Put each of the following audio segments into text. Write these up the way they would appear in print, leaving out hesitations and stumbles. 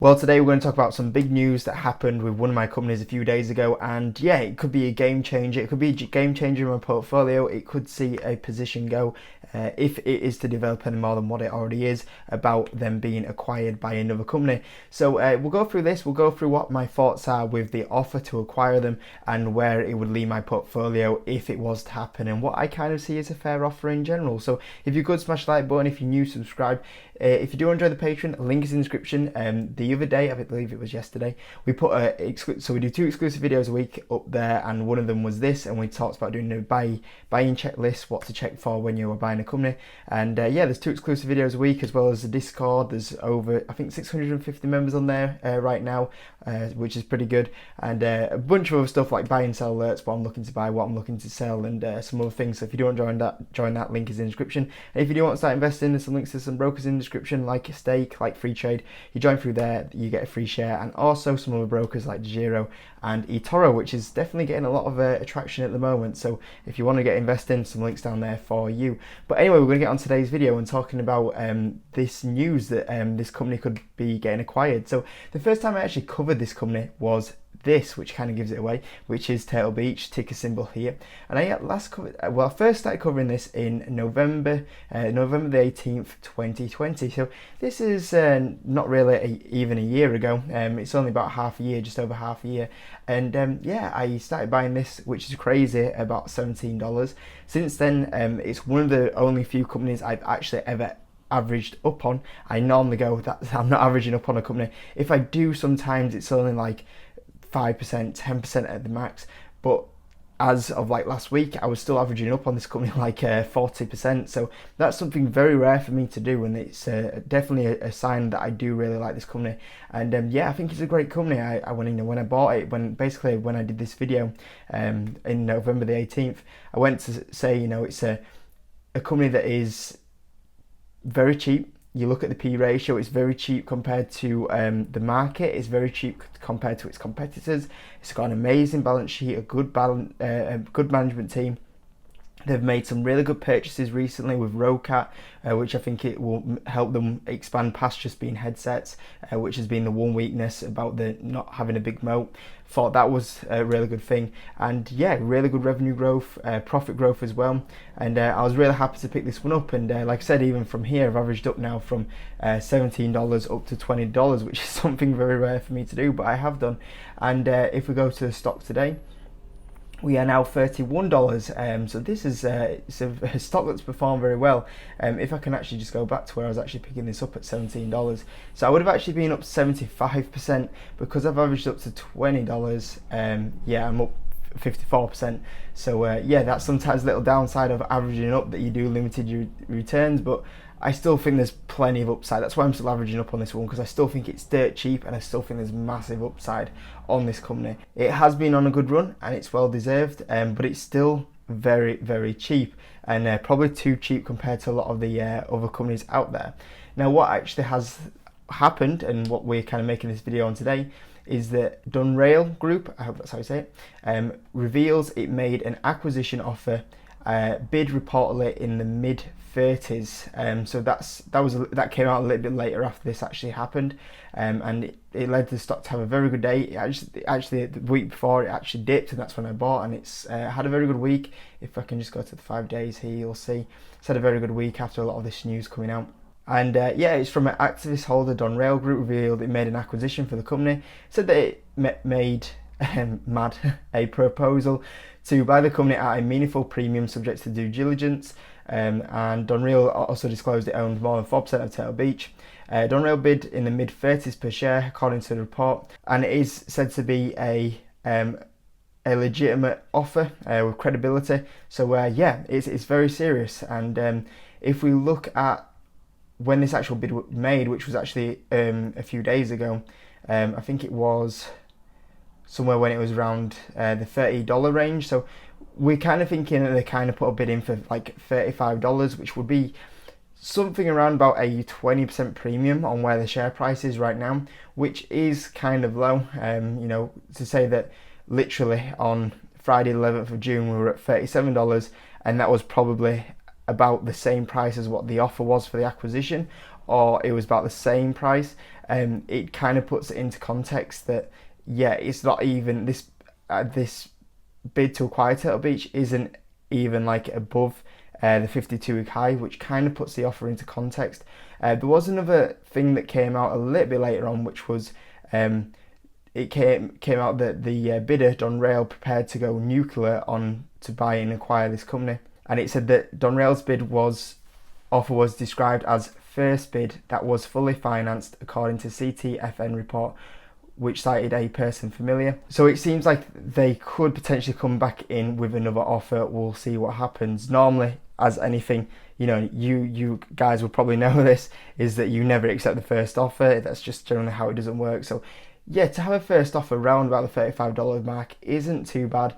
Well, today we're going to talk about some big news that happened with one of my companies a few days ago, and yeah, it could be a game changer. It could be a game changer in my portfolio. It could see a position go, if it is to develop any more than what it already is, about them being acquired by another company. So we'll go through this. We'll go through what my thoughts are with the offer to acquire them and where it would leave my portfolio if it was to happen, and what I kind of see as a fair offer in general. So if you could smash the like button, if you're new, subscribe. If you do enjoy the Patreon, link is in the description. The other day, I believe it was yesterday, we put so we do 2 exclusive videos a week up there, and one of them was this, and we talked about doing a buying checklist, what to check for when you're buying a company. And yeah, there's 2 exclusive videos a week, as well as the Discord. There's over, I think, 650 members on there right now, which is pretty good, and a bunch of other stuff like buy and sell alerts, what I'm looking to buy, what I'm looking to sell, and some other things. So if you do want to join that, link is in the description. And if you do want to start investing, there's some links to some brokers in the description, like Stake, like Free Trade. You join through there, you get a free share, and also some other brokers like Giro and eToro, which is definitely getting a lot of attraction at the moment. So if you want to get investing, some links down there for you. But anyway, we're going to get on today's video and talking about this news that this company could be getting acquired. So the first time I actually covered this company was this, which kind of gives it away, which is Turtle Beach, ticker symbol here. And I first started covering this in November the 18th, 2020. So this is not really even a year ago. It's only about half a year, just over half a year. And yeah, I started buying this, which is crazy, about $17. Since then, it's one of the only few companies I've actually ever averaged up on. I normally go that I'm not averaging up on a company. If I do, sometimes it's only like 5%, 10% at the max, but as of like last week, I was still averaging up on this company like 40%. So that's something very rare for me to do, and it's definitely a sign that I do really like this company. And yeah, I think it's a great company. When I bought it, when I did this video in November the 18th, I went to say, it's a company that is very cheap. You look at the P ratio, it's very cheap compared to the market. It's very cheap compared to its competitors. It's got an amazing balance sheet, a good management team. They've made some really good purchases recently with Rocat, which I think it will help them expand past just being headsets, which has been the one weakness about the not having a big moat. Thought that was a really good thing, and yeah, really good revenue growth, profit growth as well. And I was really happy to pick this one up. And like I said, even from here, I've averaged up now from $17 up to $20, which is something very rare for me to do, but I have done. And if we go to the stock today, we are now $31. So this is it's a stock that's performed very well. If I can actually just go back to where I was actually picking this up at $17, so I would have actually been up 75%, because I've averaged up to $20. Yeah, I'm up 54%. So yeah, that's sometimes a little downside of averaging up, that you do limited returns, but I still think there's plenty of upside. That's why I'm still averaging up on this one, because I still think it's dirt cheap, and I still think there's massive upside on this company. It has been on a good run, and it's well deserved, but it's still very, very cheap, and probably too cheap compared to a lot of the other companies out there. Now, what actually has happened, and what we're kind of making this video on today, is that Dunrail Group, I hope that's how you say it, reveals it made an acquisition offer, bid reportedly in the mid 30s. So that came out a little bit later after this actually happened, and it led the stock to have a very good day. Actually the week before, it actually dipped, and that's when I bought, and it's had a very good week. If I can just go to the 5 days here, you'll see it's had a very good week after a lot of this news coming out. And yeah, it's from an activist holder. Dunrail Group revealed it made an acquisition for the company. It said that it made a proposal to buy the company at a meaningful premium subject to due diligence. And Dunrail also disclosed it owned more than 4% of Turtle Beach. Dunrail bid in the mid 30s per share, according to the report, and it is said to be a legitimate offer with credibility. So yeah, it's very serious. And if we look at when this actual bid was made, which was actually a few days ago, I think it was somewhere when it was around the $30 range. So we're kind of thinking that they kind of put a bid in for like $35, which would be something around about a 20% premium on where the share price is right now, which is kind of low. To say that literally on Friday 11th of June we were at $37, and that was probably about the same price as what the offer was for the acquisition or it was about the same price, it kind of puts it into context that yeah, it's not even this bid to acquire Turtle Beach isn't even like above the 52-week high, which kind of puts the offer into context. There was another thing that came out a little bit later on, which was it came out that the bidder Donrail prepared to go nuclear on to buy and acquire this company, and it said that Donrail's offer was described as first bid that was fully financed according to CTFN report, which cited a person familiar. So it seems like they could potentially come back in with another offer. We'll see what happens. Normally, as anything, you guys will probably know this, is that you never accept the first offer. That's just generally how it doesn't work. So yeah, to have a first offer around about the $35 mark isn't too bad.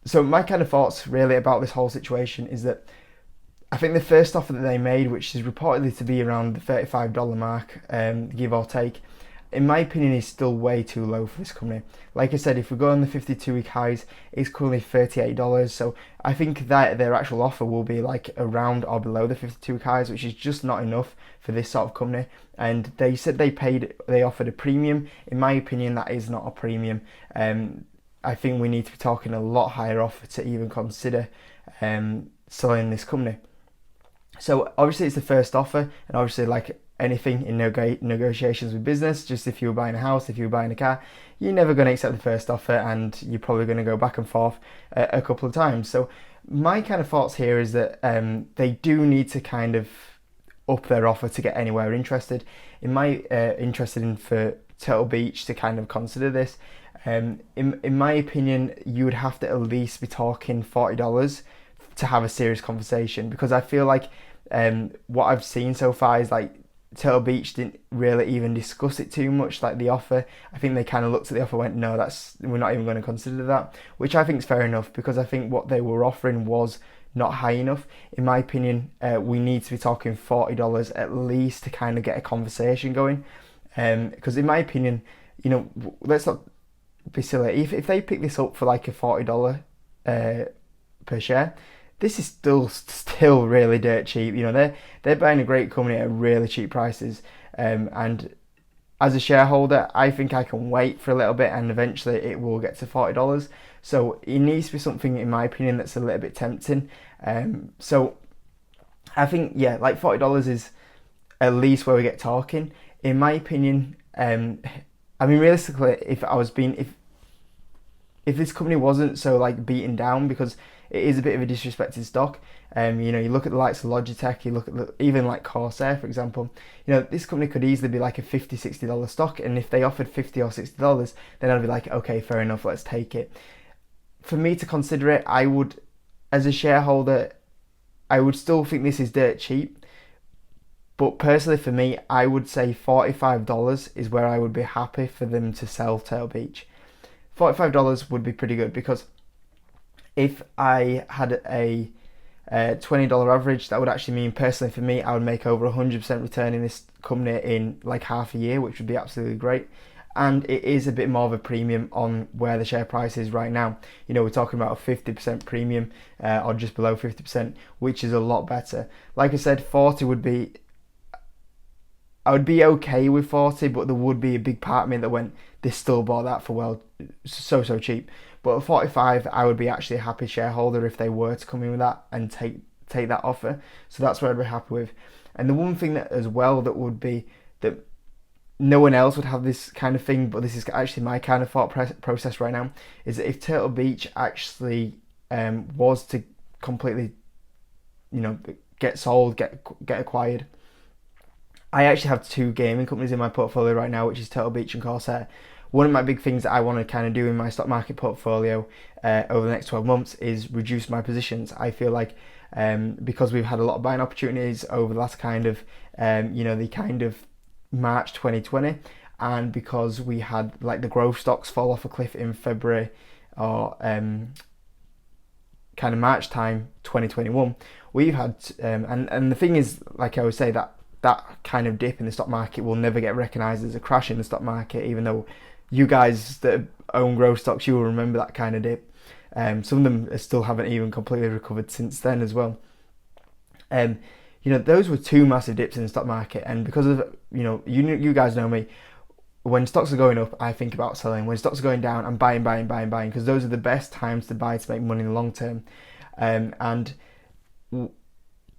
So my kind of thoughts really about this whole situation is that I think the first offer that they made, which is reportedly to be around the $35 mark, give or take, in my opinion, is still way too low for this company. Like I said, if we go on the 52-week highs, it's currently $38. So I think that their actual offer will be like around or below the 52-week highs, which is just not enough for this sort of company. And they said they offered a premium. In my opinion, that is not a premium. I think we need to be talking a lot higher offer to even consider selling this company. So obviously it's the first offer, and obviously like anything in negotiations with business, just if you were buying a house, if you were buying a car, you're never going to accept the first offer, and you're probably going to go back and forth a couple of times. So my kind of thoughts here is that they do need to kind of up their offer to get anywhere interested. In my interested in for Turtle Beach to kind of consider this, in my opinion, you would have to at least be talking $40 to have a serious conversation, because I feel like what I've seen so far is like Turtle Beach didn't really even discuss it too much, like the offer. I think they kind of looked at the offer and went, no, we're not even going to consider that, which I think is fair enough, because I think what they were offering was not high enough. In my opinion, we need to be talking $40 at least to kind of get a conversation going, because in my opinion, let's not be silly. If they pick this up for like a $40 per share, this is still really dirt cheap. They're buying a great company at really cheap prices, and as a shareholder, I think I can wait for a little bit, and eventually it will get to $40. So it needs to be something, in my opinion, that's a little bit tempting. So I think like $40 is at least where we get talking. In my opinion, realistically, if this company wasn't so like beaten down, because it is a bit of a disrespected stock. You look at the likes of Logitech, you look at even like Corsair, for example. This company could easily be like a $50, $60 stock, and if they offered $50 or $60, then I'd be like, okay, fair enough, let's take it. For me to consider it, I would, as a shareholder, I would still think this is dirt cheap. But personally, for me, I would say $45 is where I would be happy for them to sell Turtle Beach. $45 would be pretty good, because if I had a $20 average, that would actually mean, personally for me, I would make over 100% return in this company in like half a year, which would be absolutely great. And it is a bit more of a premium on where the share price is right now. We're talking about a 50% premium, or just below 50%, which is a lot better. Like I said, 40 would be, I would be okay with 40, but there would be a big part of me that went, they still bought that for so cheap. But at 45, I would be actually a happy shareholder if they were to come in with that and take that offer. So that's what I'd be happy with. And the one thing that as well that would be that no one else would have this kind of thing, but this is actually my kind of thought process right now, is that if Turtle Beach actually was to completely, get sold, get acquired, I actually have two gaming companies in my portfolio right now, which is Turtle Beach and Corsair. One of my big things that I want to kind of do in my stock market portfolio over the next 12 months is reduce my positions. I feel like because we've had a lot of buying opportunities over the last kind of, the kind of March 2020, and because we had like the growth stocks fall off a cliff in February or kind of March time 2021, we've had, and the thing is, like I always say, that kind of dip in the stock market will never get recognised as a crash in the stock market, even though you guys that own growth stocks, you will remember that kind of dip. Some of them still haven't even completely recovered since then as well. those were two massive dips in the stock market, and because of you guys know me. When stocks are going up, I think about selling. When stocks are going down, I'm buying, buying, buying, buying, because those are the best times to buy to make money in the long term. And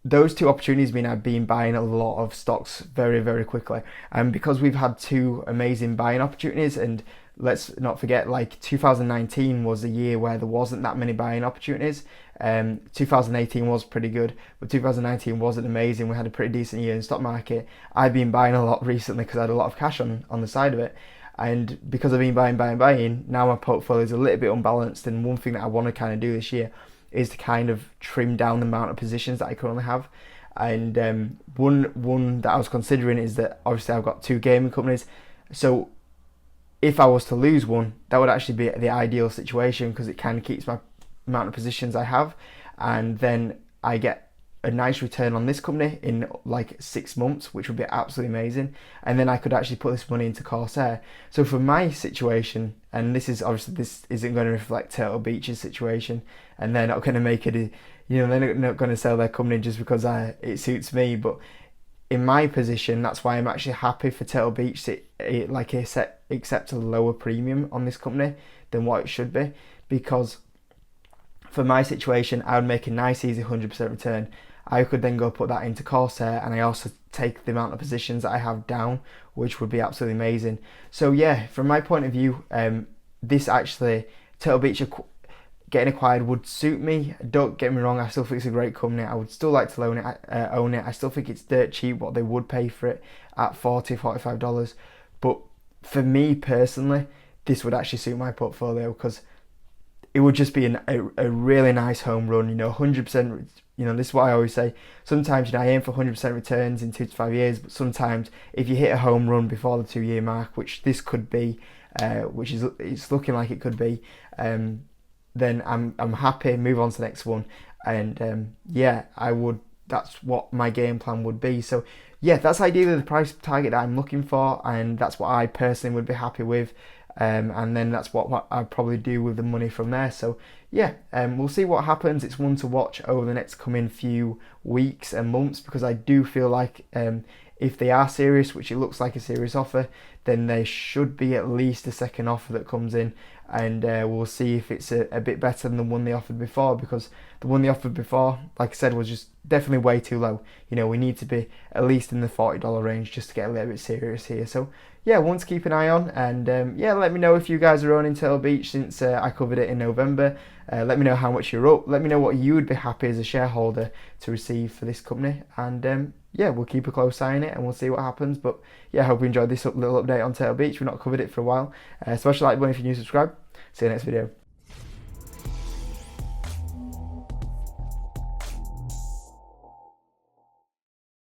those two opportunities mean I've been buying a lot of stocks very, very quickly. And because we've had two amazing buying opportunities, and let's not forget, like 2019 was a year where there wasn't that many buying opportunities. 2018 was pretty good, but 2019 wasn't amazing. We had a pretty decent year in the stock market. I've been buying a lot recently because I had a lot of cash on the side of it. And because I've been buying, buying, buying, now my portfolio is a little bit unbalanced. And one thing that I want to kind of do this year is to kind of trim down the amount of positions that I currently have. And one that I was considering is that obviously I've got two gaming companies. So if I was to lose one, that would actually be the ideal situation because it kind of keeps my amount of positions I have, and then I get a nice return on this company in like 6 months, which would be absolutely amazing. And then I could actually put this money into Corsair. So for my situation, and this isn't going to reflect Turtle Beach's situation, and they're not going to make it, they're not going to sell their company just because it suits me. But in my position, that's why I'm actually happy for Turtle Beach to accept a lower premium on this company than what it should be, because for my situation, I would make a nice, easy 100% return. I could then go put that into Corsair, and I also take the amount of positions that I have down, which would be absolutely amazing. So yeah, from my point of view, this actually, Turtle Beach getting acquired would suit me. Don't get me wrong, I still think it's a great company. I would still like to own it. I still think it's dirt cheap what they would pay for it at $40, $45. But for me personally, this would actually suit my portfolio because it would just be a really nice home run, 100%. This is what I always say. Sometimes, I aim for 100% returns in 2 to 5 years, but sometimes if you hit a home run before the 2-year mark, which this could be, it's looking like it could be, then I'm happy. Move on to the next one, and I would. That's what my game plan would be. So yeah, that's ideally the price target that I'm looking for, and that's what I personally would be happy with. And then that's what I'd probably do with the money from there. So yeah, we'll see what happens. It's one to watch over the next coming few weeks and months, because I do feel like if they are serious, which it looks like a serious offer, then there should be at least a second offer that comes in, and we'll see if it's a bit better than the one they offered before, because the one they offered before, like I said, was just definitely way too low. We need to be at least in the $40 range just to get a little bit serious here. So yeah, one to keep an eye on, and let me know if you guys are owning Turtle Beach since I covered it in November. Let me know how much you're up. Let me know what you would be happy as a shareholder to receive for this company, and we'll keep a close eye on it and we'll see what happens. But yeah, I hope you enjoyed this little update on Turtle Beach. We've not covered it for a while. Smash the like button if you're new, subscribe. See you next video.